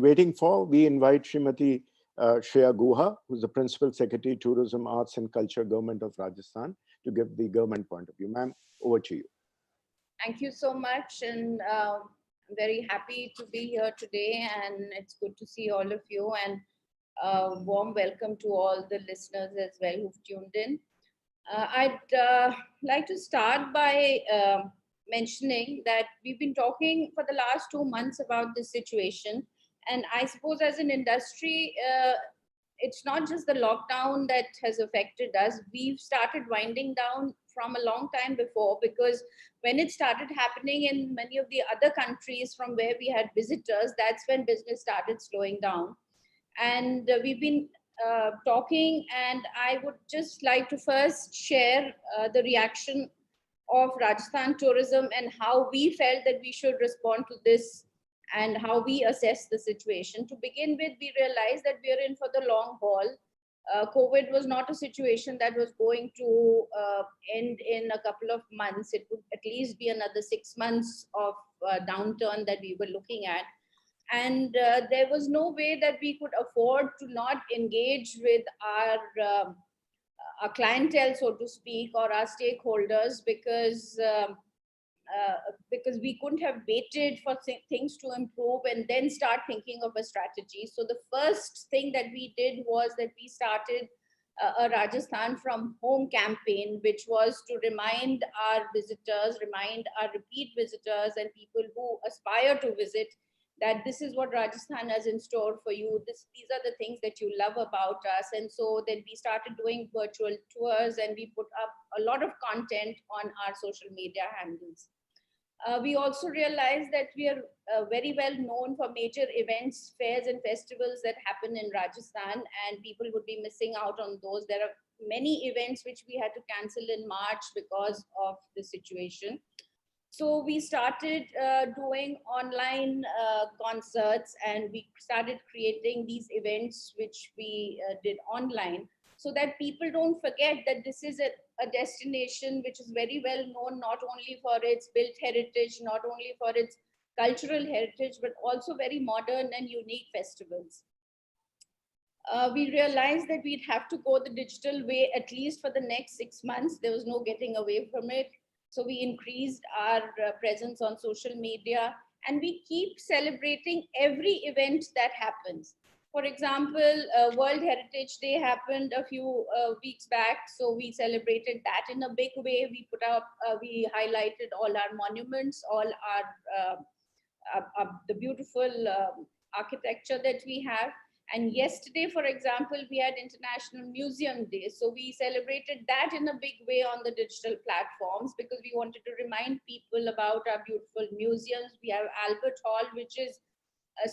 waiting for, we invite Srimati Shreya Guha, who's the Principal Secretary, Tourism, Arts and Culture, Government of Rajasthan, to give the government point of view. Ma'am, over to you. Thank you so much, and I'm very happy to be here today, and it's good to see all of you, and warm welcome to all the listeners as well who've tuned in. I'd like to start by mentioning that we've been talking for the last 2 months about this situation, and I suppose as an industry, it's not just the lockdown that has affected us. We've started winding down from a long time before, because when it started happening in many of the other countries from where we had visitors, that's when business started slowing down. And we've been talking, and I would just like to first share the reaction of Rajasthan tourism and how we felt that we should respond to this and how we assess the situation. To begin with, we realized that we are in for the long haul. COVID was not a situation that was going to end in a couple of months. It would at least be another 6 months of downturn that we were looking at. And there was no way that we could afford to not engage with our clientele, so to speak, or our stakeholders, because we couldn't have waited for things to improve and then start thinking of a strategy. So the first thing that we did was that we started a Rajasthan from Home campaign, which was to remind our visitors, remind our repeat visitors and people who aspire to visit that this is what Rajasthan has in store for you. These are the things that you love about us. And so then we started doing virtual tours, and we put up a lot of content on our social media handles. We also realized that we are very well known for major events, fairs and festivals that happen in Rajasthan, and people would be missing out on those. There are many events which we had to cancel in March because of the situation. So we started doing online concerts, and we started creating these events which we did online, so that people don't forget that this is a destination which is very well known, not only for its built heritage, not only for its cultural heritage, but also very modern and unique festivals. We realized that we'd have to go the digital way at least for the next 6 months. There was no getting away from it. So we increased our presence on social media, and we keep celebrating every event that happens. For example, World Heritage Day happened a few weeks back. So we celebrated that in a big way. We put up, we highlighted all our monuments, all the beautiful architecture that we have. And yesterday, for example, we had International Museum Day. So we celebrated that in a big way on the digital platforms, because we wanted to remind people about our beautiful museums. We have Albert Hall, which is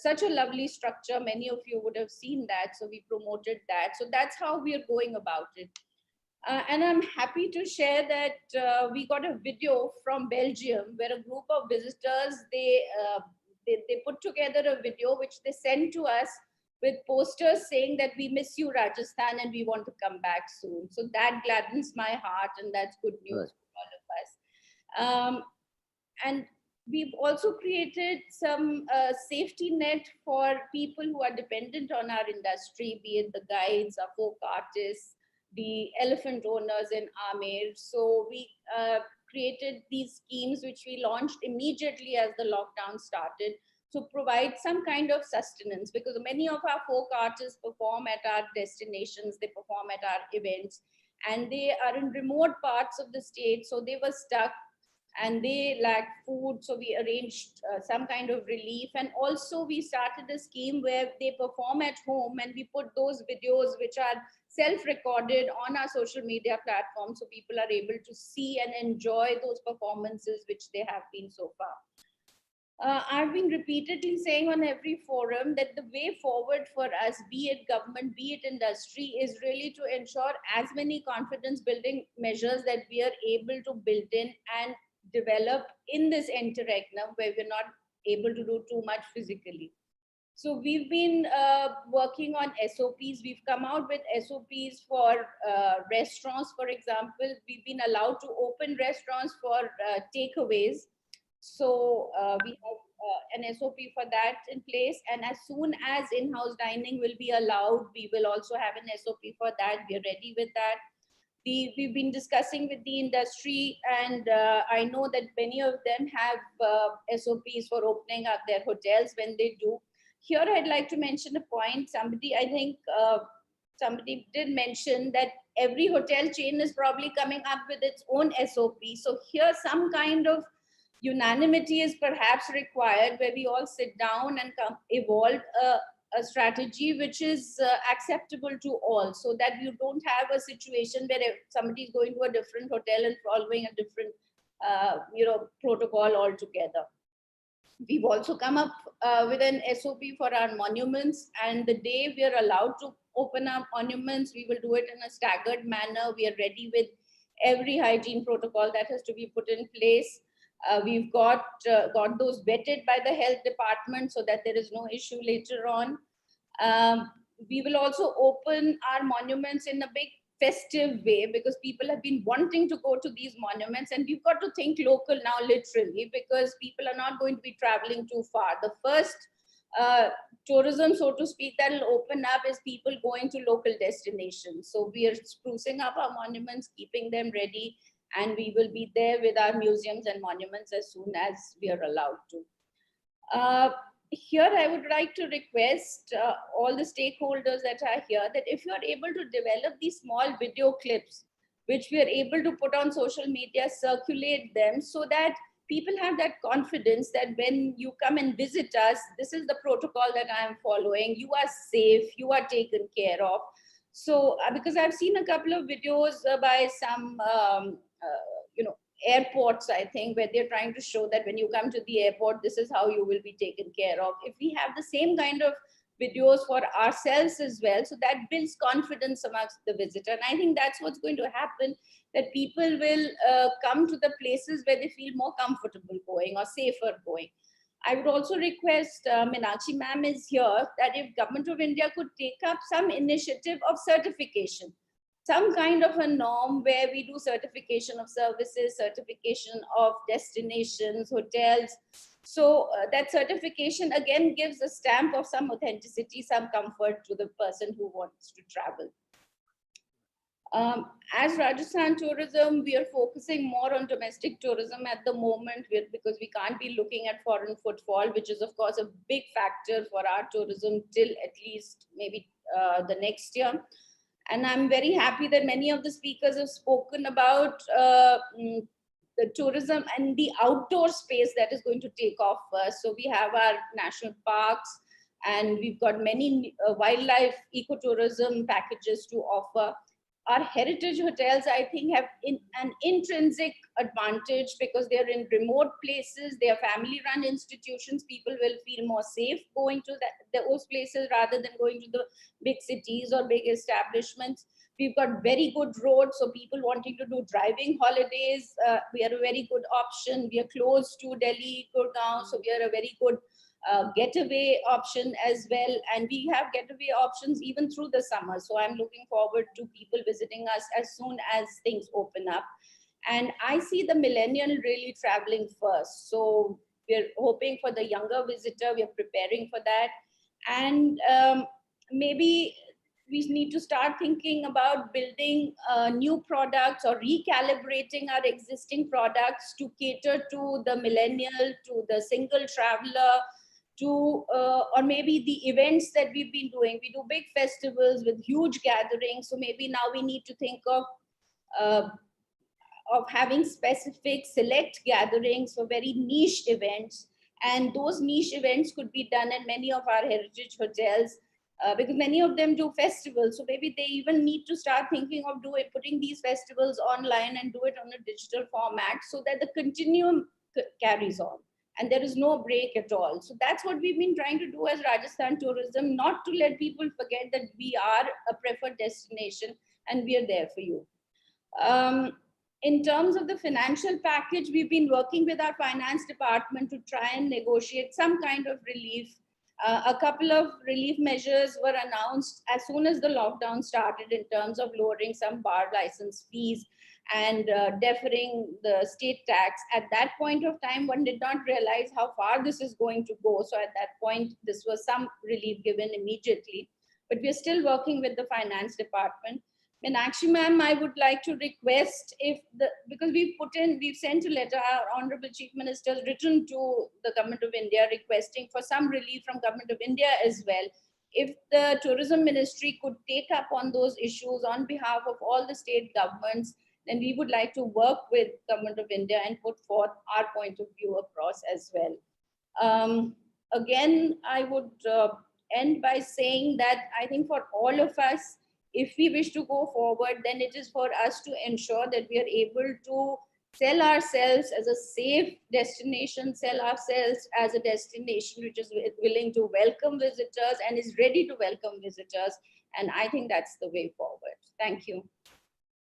such a lovely structure. Many of you would have seen that. So we promoted that. So that's how we are going about it. And I'm happy to share that we got a video from Belgium where a group of visitors, they put together a video which they sent to us with posters saying that we miss you, Rajasthan, and we want to come back soon. So that gladdens my heart, and that's good news Right. for all of us. And we've also created some safety net for people who are dependent on our industry, be it the guides, our folk artists, the elephant owners in Amer. So we created these schemes which we launched immediately as the lockdown started, to provide some kind of sustenance, because many of our folk artists perform at our destinations, they perform at our events, and they are in remote parts of the state, so they were stuck and they lacked food. So we arranged some kind of relief, and also we started a scheme where they perform at home, and we put those videos which are self-recorded on our social media platforms, so people are able to see and enjoy those performances which they have been so far. I've been repeatedly saying on every forum that the way forward for us, be it government, be it industry, is really to ensure as many confidence building measures that we are able to build in and develop in this interregnum where we're not able to do too much physically. So we've been working on SOPs. We've come out with SOPs for restaurants, for example. We've been allowed to open restaurants for takeaways. So we have an SOP for that in place. And as soon as in-house dining will be allowed, we will also have an SOP for that. We are ready with that. We've been discussing with the industry, and I know that many of them have SOPs for opening up their hotels when they do. Here, I'd like to mention a point. Somebody did mention that every hotel chain is probably coming up with its own SOP. So here, some kind of unanimity is perhaps required, where we all sit down and evolve a strategy which is acceptable to all, so that you don't have a situation where somebody is going to a different hotel and following a different protocol altogether. We've also come up with an SOP for our monuments, and the day we are allowed to open up monuments, we will do it in a staggered manner. We are ready with every hygiene protocol that has to be put in place. We've got those vetted by the health department so that there is no issue later on. We will also open our monuments in a big festive way, because people have been wanting to go to these monuments, and we've got to think local now, literally, because people are not going to be traveling too far. The first tourism, so to speak, that will open up is people going to local destinations. So we are sprucing up our monuments, keeping them ready, and we will be there with our museums and monuments as soon as we are allowed to. Here, I would like to request all the stakeholders that are here that if you are able to develop these small video clips, which we are able to put on social media, circulate them so that people have that confidence that when you come and visit us, this is the protocol that I am following. You are safe, you are taken care of. So, because I've seen a couple of videos by some, airports, I think, where they're trying to show that when you come to the airport, this is how you will be taken care of. If we have the same kind of videos for ourselves as well, so that builds confidence amongst the visitor. And I think that's what's going to happen, that people will come to the places where they feel more comfortable going or safer going. I would also request, Meenakshi ma'am is here, that if Government of India could take up some initiative of certification, some kind of a norm where we do certification of services, certification of destinations, hotels. So that certification again gives a stamp of some authenticity, some comfort to the person who wants to travel. As Rajasthan Tourism, we are focusing more on domestic tourism at the moment, because we can't be looking at foreign footfall, which is of course a big factor for our tourism till at least maybe the next year. And I'm very happy that many of the speakers have spoken about the tourism and the outdoor space that is going to take off first. So we have our national parks, and we've got many wildlife ecotourism packages to offer. Our heritage hotels, I think, have an intrinsic advantage because they're in remote places, they are family-run institutions. People will feel more safe going to those places rather than going to the big cities or big establishments. We've got very good roads, so people wanting to do driving holidays, we are a very good option. We are close to Delhi, Gurgaon, so we are a very good getaway option as well, and we have getaway options even through the summer. So I'm looking forward to people visiting us as soon as things open up. And I see the millennial really traveling first, so we're hoping for the younger visitor. We're preparing for that, and maybe we need to start thinking about building new products or recalibrating our existing products to cater to the millennial, to the single traveler, to or maybe the events that we've been doing. We do big festivals with huge gatherings, so maybe now we need to think of having specific select gatherings for very niche events, and those niche events could be done at many of our heritage hotels, because many of them do festivals. So maybe they even need to start thinking of putting these festivals online and do it on a digital format, so that the continuum carries on and there is no break at all. So that's what we've been trying to do as Rajasthan Tourism, not to let people forget that we are a preferred destination and we are there for you. In terms of the financial package, we've been working with our finance department to try and negotiate some kind of relief. A couple of relief measures were announced as soon as the lockdown started in terms of lowering some bar license fees. and deferring the state tax. At that point of time, one did not realize how far this is going to go. So at that point, this was some relief given immediately. But we're still working with the finance department. Meenakshi ma'am, I would like to request because we've sent a letter, our Honorable Chief Minister has written to the Government of India requesting for some relief from Government of India as well. If the Tourism Ministry could take up on those issues on behalf of all the state governments, then we would like to work with Government of India and put forth our point of view across as well. Again, I would end by saying that I think for all of us, if we wish to go forward, then it is for us to ensure that we are able to sell ourselves as a safe destination, sell ourselves as a destination which is willing to welcome visitors and is ready to welcome visitors. And I think that's the way forward. Thank you.